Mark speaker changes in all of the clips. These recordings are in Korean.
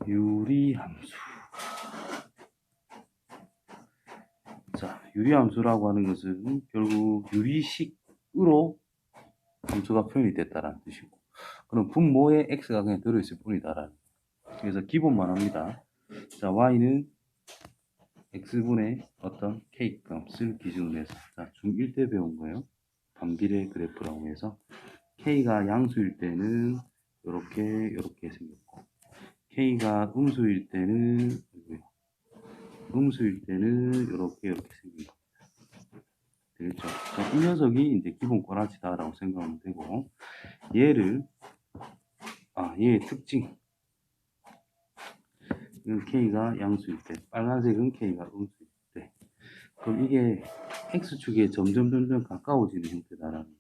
Speaker 1: 유리함수. 자, 유리함수라고 하는 것은 결국 유리식으로 함수가 표현이 됐다라는 뜻이고, 그럼 분모에 x가 그냥 들어있을 뿐이다라는. 그래서 기본만 합니다. 자, y는 x분의 어떤 k 값을 기준으로 해서, 자, 중1 때 배운 거예요. 반비례 그래프라고 해서 k가 양수일 때는 이렇게 생겼고, k가 음수일 때는 이렇게 생깁니다. 되겠죠? 자, 이 녀석이 이제 기본 꼬라지다라고 생각하면 되고, 얘의 특징. 이건 k가 양수일 때, 빨간색은 k가 음수일 때. 그럼 이게 x축에 점점 가까워지는 형태다라는 거.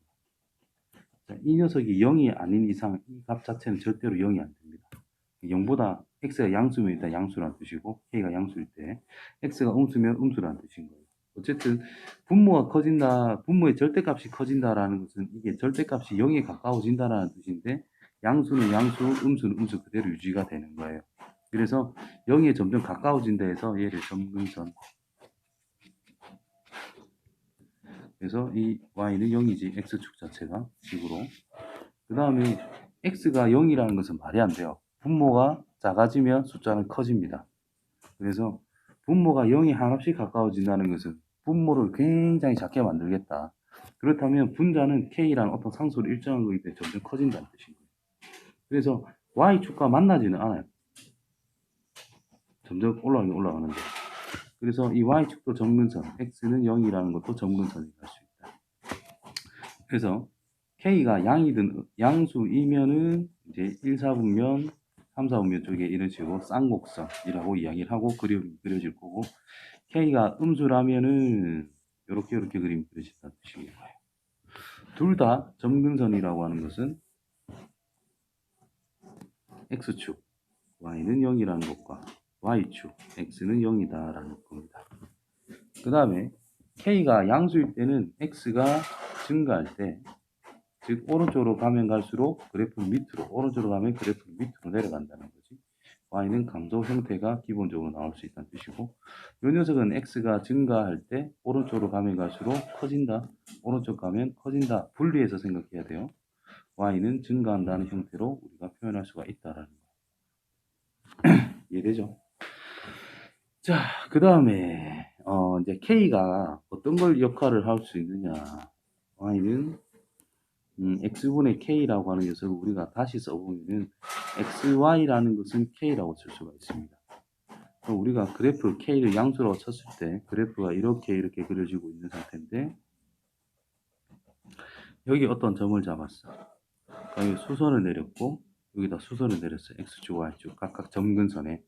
Speaker 1: 자, 이 녀석이 0이 아닌 이상 이 값 자체는 절대로 0이 안 됩니다. 0보다 x가 양수면 일단 양수라는 뜻이고, k가 양수일 때 x가 음수면 음수라는 뜻인 거예요. 어쨌든 분모가 커진다, 분모의 절대값이 커진다라는 것은 이게 절대값이 0에 가까워진다라는 뜻인데, 양수는 양수, 음수는 음수 그대로 유지가 되는 거예요. 그래서 0에 점점 가까워진다 해서 얘를 점근선. 그래서 이 y는 0이지, x축 자체가 식으로. 그 다음에 x가 0이라는 것은 말이 안 돼요. 분모가 작아지면 숫자는 커집니다. 그래서 분모가 0이 한없이 가까워진다는 것은 분모를 굉장히 작게 만들겠다. 그렇다면 분자는 k라는 어떤 상수를 일정한 거기 때문에 점점 커진다는 뜻인 거예요. 그래서 y축과 만나지는 않아요. 점점 올라가는데. 그래서 이 y축도 점근선, x는 0이라는 것도 점근선이 될 수 있다. 그래서 k가 양수이면은 이제 1, 4분면, 3, 4분면 쪽에 이런 식으로 쌍곡선이라고 이야기를 하고 그림이 그려질 거고, k가 음수라면은 이렇게 그림이 그려진다는 뜻인 거예요. 둘 다 점근선이라고 하는 것은 x축, y는 0이라는 것과 y축, x는 0이다라는 겁니다. 그 다음에 k가 양수일 때는 x가 증가할 때, 즉 오른쪽으로 가면 갈수록 그래프는 밑으로, 오른쪽으로 가면 그래프는 밑으로 내려간다는 거지. y는 감소 형태가 기본적으로 나올 수 있다는 뜻이고, 이 녀석은 x가 증가할 때 오른쪽으로 가면 갈수록 커진다, 오른쪽 가면 커진다, 분리해서 생각해야 돼요. y는 증가한다는 형태로 우리가 표현할 수가 있다라는 거. 이해되죠? 자, 그 다음에 이제 k가 어떤 걸 역할을 할 수 있느냐. y는 x분의 k라고 하는 녀석을 우리가 다시 써보면은 xy라는 것은 k라고 쓸 수가 있습니다. 그럼 우리가 그래프 k를 양수라고 쳤을 때 그래프가 이렇게 그려지고 있는 상태인데, 여기 어떤 점을 잡았어. 여기 수선을 내렸고 여기다 수선을 내렸어. x축 y축 각각 점근선에.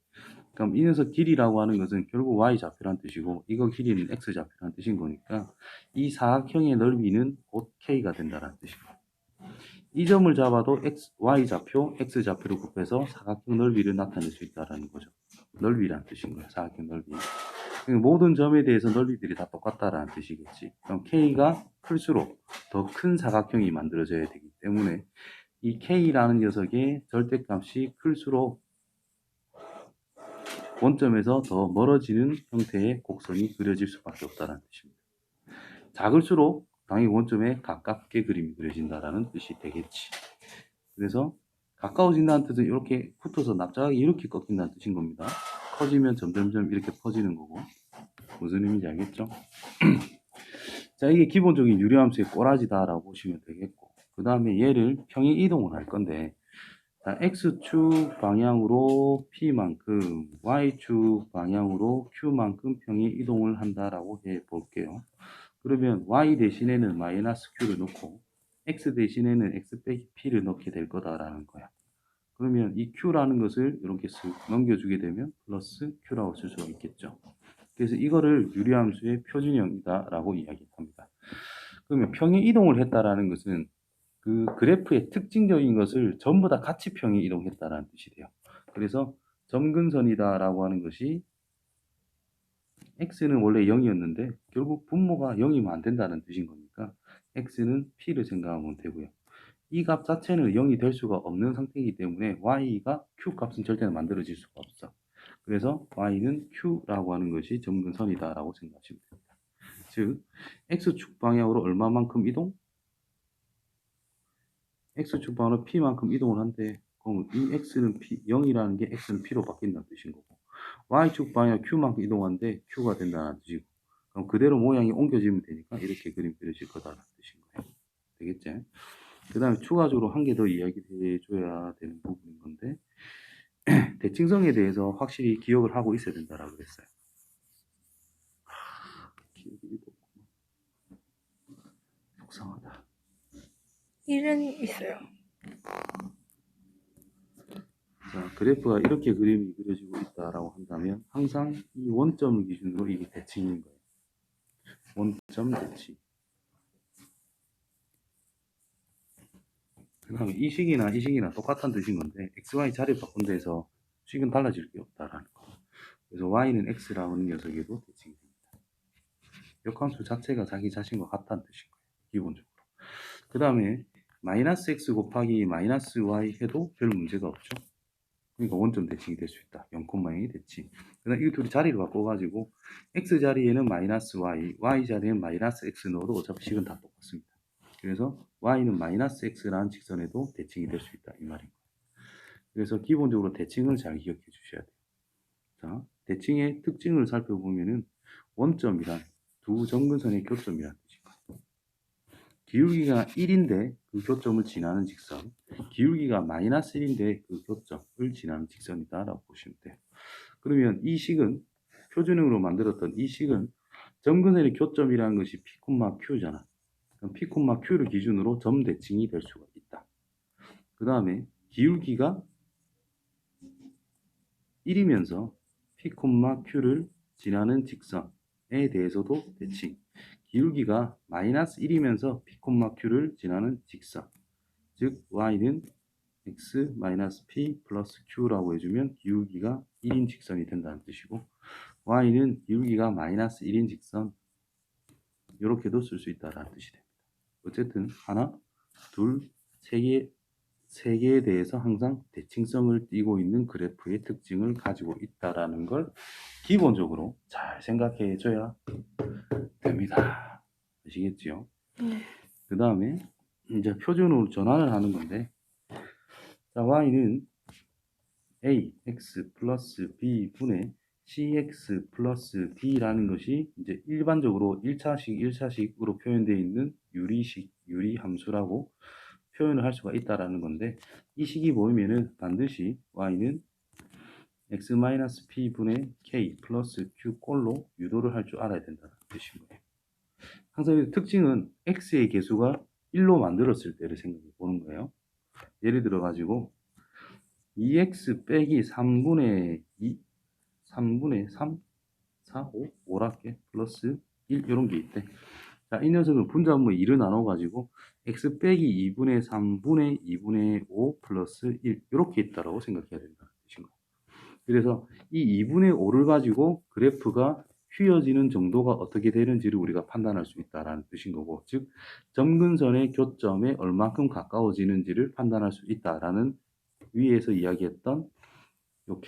Speaker 1: 그럼 이 녀석 길이라고 하는 것은 결국 y좌표란 뜻이고, 이거 길이는 x좌표란 뜻인 거니까 이 사각형의 넓이는 곧 k가 된다는 뜻이고, 이 점을 잡아도 y좌표, x좌표를 곱해서 사각형 넓이를 나타낼 수 있다는 거죠. 넓이란 뜻인 거예요. 사각형 넓이. 모든 점에 대해서 넓이들이 다 똑같다라는 뜻이겠지. 그럼 k가 클수록 더 큰 사각형이 만들어져야 되기 때문에 이 k라는 녀석의 절대값이 클수록 원점에서 더 멀어지는 형태의 곡선이 그려질 수밖에 없다는 뜻입니다. 작을수록 당연히 원점에 가깝게 그림이 그려진다라는 뜻이 되겠지. 그래서 가까워진다는 뜻은 이렇게 붙어서 납작하게 이렇게 꺾인다는 뜻인 겁니다. 커지면 점점점 이렇게 퍼지는 거고. 무슨 의미인지 알겠죠? 자, 이게 기본적인 유리함수의 꼬라지다라고 보시면 되겠고, 그 다음에 얘를 평행 이동을 할 건데, 자, x축 방향으로 p만큼, y축 방향으로 q만큼 평행 이동을 한다라고 해 볼게요. 그러면 y 대신에는 마이너스 q를 넣고 x 대신에는 x 빼기 p를 넣게 될 거다라는 거야. 그러면 이 q라는 것을 이렇게 쓱 넘겨주게 되면 플러스 q라고 쓸 수가 있겠죠. 그래서 이거를 유리함수의 표준형이다라고 이야기합니다. 그러면 평행 이동을 했다라는 것은 그 그래프의 특징적인 것을 전부 다 같이 평행 이동했다라는 뜻이 돼요. 그래서 점근선이다라고 하는 것이 x는 원래 0이었는데 결국 분모가 0이면 안 된다는 뜻인 거니까 x는 p를 생각하면 되고요. 이 값 자체는 0이 될 수가 없는 상태이기 때문에 y가 q 값은 절대 만들어질 수가 없어. 그래서 y는 q라고 하는 것이 점근선이다라고 생각하시면 됩니다. 즉 x축 방향으로 얼마만큼 이동? x축 방향으로 p만큼 이동을 한대. 그럼 이 x는 p, 0이라는 게 x는 p로 바뀐다는 뜻인 거고, y축 방향 q만큼 이동하는데 q가 된다는 뜻이고, 그럼 그대로 모양이 옮겨지면 되니까 이렇게 그림 그려질 거다라는 뜻인 거예요. 되겠지? 그 다음에 추가적으로 한 개 더 이야기해 줘야 되는 부분인 건데, 대칭성에 대해서 확실히 기억을 하고 있어야 된다라고 그랬어요. 기억이 속상하다.
Speaker 2: 일은 있어요.
Speaker 1: 자, 그래프가 이렇게 그림이 그려지고 있다라고 한다면 항상 이 원점을 기준으로 이게 대칭인 거예요. 원점 대칭. 그 다음에 이 식이나 똑같은 뜻인 건데 xy 자리 바꾼 데서 식은 달라질 게 없다라는 거. 그래서 y는 x라는 녀석에도 대칭이 됩니다. 역함수 자체가 자기 자신과 같다는 뜻인 거예요. 기본적으로. 그 다음에 마이너스 x 곱하기 마이너스 y 해도 별 문제가 없죠. 그러니까 원점 대칭이 될 수 있다. 0,0이 대칭. 그다음 이 둘이 자리를 바꿔가지고 x 자리에는 마이너스 y, y 자리에는 마이너스 x 넣어도 어차피 식은 다 똑같습니다. 그래서 y는 마이너스 x라는 직선에도 대칭이 될 수 있다. 이 말인 거예요. 그래서 기본적으로 대칭을 잘 기억해 주셔야 돼요. 자, 대칭의 특징을 살펴보면은 원점이란 두 점근선의 교점이라는 뜻입니다. 기울기가 1인데 그 교점을 지나는 직선, 기울기가 마이너스 1인데 그 교점을 지나는 직선이다 라고 보시면 돼요. 그러면 이 식은, 표준형으로 만들었던 이 식은 점근선의 교점이라는 것이 P, Q잖아. 그럼 P, Q를 기준으로 점 대칭이 될 수가 있다. 그 다음에 기울기가 1이면서 P, Q를 지나는 직선에 대해서도 대칭. 기울기가 마이너스 1이면서 P, Q를 지나는 직선. 즉 y는 x 마이너스 p 플러스 q라고 해주면 기울기가 1인 직선이 된다는 뜻이고, y는 기울기가 마이너스 1인 직선, 이렇게도 쓸 수 있다는 뜻이 됩니다. 어쨌든 하나, 둘, 세 개에 대해서 항상 대칭성을 띠고 있는 그래프의 특징을 가지고 있다라는 걸 기본적으로 잘 생각해 줘야 됩니다. 아시겠지요? 그 다음에 이제 표준으로 전환을 하는 건데, 자, y는 ax 플러스 b분의 cx 플러스 d라는 것이 이제 일반적으로 1차식으로 표현되어 있는 유리 함수라고 표현을 할 수가 있다라는 건데, 이 식이 보이면은 반드시 y는 x-p분의 k 플러스 q 꼴로 유도를 할 줄 알아야 된다는 뜻인 거예요. 항상 특징은 x의 개수가 1로 만들었을 때를 생각해 보는 거예요. 예를 들어 가지고 2x 빼기 3분의 2, 3분의 3, 4, 5, 5랄게 플러스 1 이런 게 있대. 자, 이 녀석은 분자분모 2를 나눠가지고 x 빼기 2분의 3분의 2분의 5 플러스 1 이렇게 있다라고 생각해야 된다는 뜻인 거예요. 그래서 이 2분의 5를 가지고 그래프가 휘어지는 정도가 어떻게 되는지를 우리가 판단할 수 있다라는 뜻인 거고, 즉 점근선의 교점에 얼만큼 가까워지는지를 판단할 수 있다라는 위에서 이야기했던 요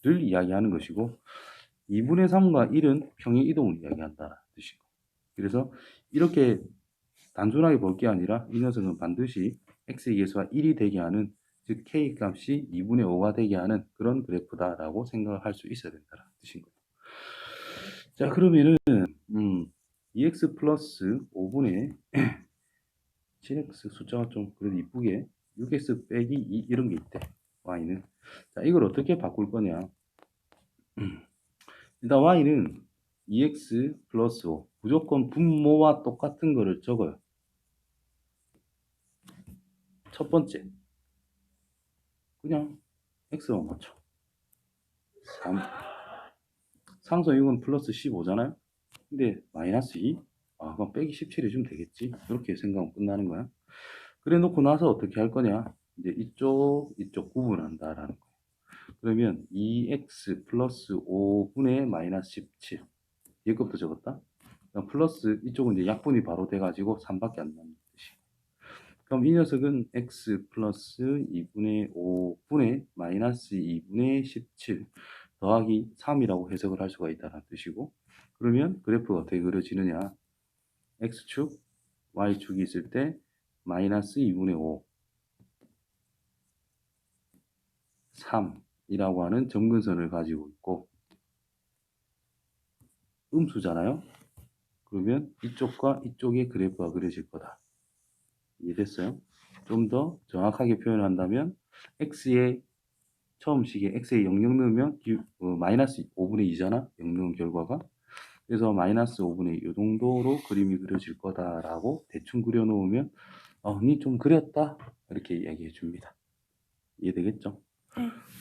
Speaker 1: K를 이야기하는 것이고, 2분의 3과 1은 평행 이동을 이야기한다는 뜻이고, 그래서 이렇게 단순하게 볼 게 아니라 이 녀석은 반드시 x의 개수가 1이 되게 하는, 즉 k 값이 2분의 5가 되게 하는 그런 그래프다라고 생각을 할 수 있어야 된다는 뜻인 거예요. 자, 그러면은 2x 플러스 5분의 7x 숫자가 좀 그래도 이쁘게 6x 빼기 2 이런 게 있대. y는. 자, 이걸 어떻게 바꿀 거냐. 일단 y는 2x 플러스 5 무조건 분모와 똑같은 거를 적어요. 첫 번째 그냥 x만 맞춰. 3 상수 이건 플러스 15잖아요. 근데 마이너스 2? 아, 그럼 빼기 17 해주면 되겠지. 이렇게 생각하면 끝나는 거야. 그래 놓고 나서 어떻게 할 거냐. 이제 이쪽 구분한다라는 거야. 그러면 2x 플러스 5분의 마이너스 17. 얘 것부터 적었다. 플러스 이쪽은 이제 약분이 바로 돼가지고 3밖에 안 남는 뜻이. 그럼 이 녀석은 x 플러스 2분의 5분의 마이너스 2분의 17 더하기 3이라고 해석을 할 수가 있다는 뜻이고, 그러면 그래프가 어떻게 그려지느냐? x축, y축이 있을 때 마이너스 2분의 5, 3이라고 하는 점근선을 가지고 있고, 음수잖아요. 그러면 이쪽과 이쪽의 그래프가 그려질 거다. 이해됐어요? 좀 더 정확하게 표현한다면 x의 처음 식에 x에 00 넣으면 마이너스 5분의 2잖아. 0 넣은 결과가. 그래서 마이너스 5분의 2 정도로 그림이 그려질 거다라고 대충 그려놓으면 니 좀 그렸다 이렇게 이야기해 줍니다. 이해되겠죠?
Speaker 2: 네.